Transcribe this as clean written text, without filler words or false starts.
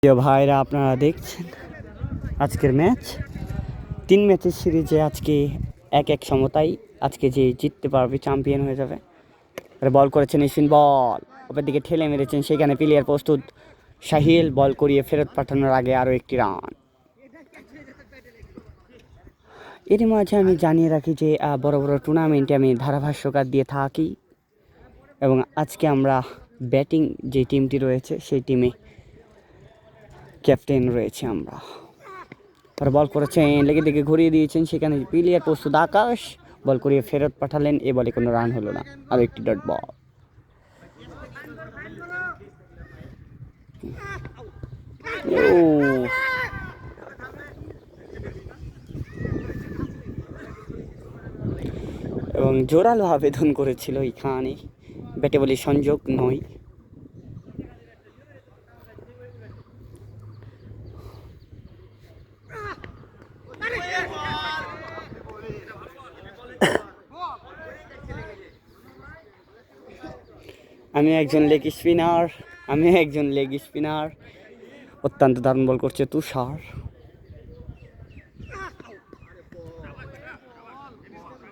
প্রিয় ভাইরা, আপনারা দেখছেন আজকের ম্যাচ। 3 ম্যাচের সিরিজে আজকে 1-1 সমতায়। আজকে যে জিততে পারবে চ্যাম্পিয়ন হয়ে যাবে। বল করেছেন ইসিন, বল ওপর দিকে ঠেলে মেরেছেন, সেখানে প্লেয়ার প্রস্তুত। শাহিল বল করিয়ে ফেরত পাঠানোর আগে আরও একটি রান। এর মাঝে আমি জানিয়ে রাখি যে বড় বড় টুর্নামেন্টে আমি ধারাভাষ্যকার দিয়ে থাকি এবং আজকে আমরা ব্যাটিং যে টিমটি রয়েছে সেই টিমে ক্যাপ্টেন রয়েছে আমরা। বল করেছেন, লেগে দিকে ঘুরিয়ে দিয়েছেন, সেখানে প্লেয়ার প্রস্তুত আকাশ বল করিয়ে ফেরত পাঠালেন। এ বলে কোনো রান হলো না, আর একটি ডট বল। এবং জোরালো আবেদন করেছিল এখানে, ব্যাটে বলে সংযোগ নয়। আমি একজন লেগ স্পিনার, অত্যন্ত দারুণ বল করছে তুষার।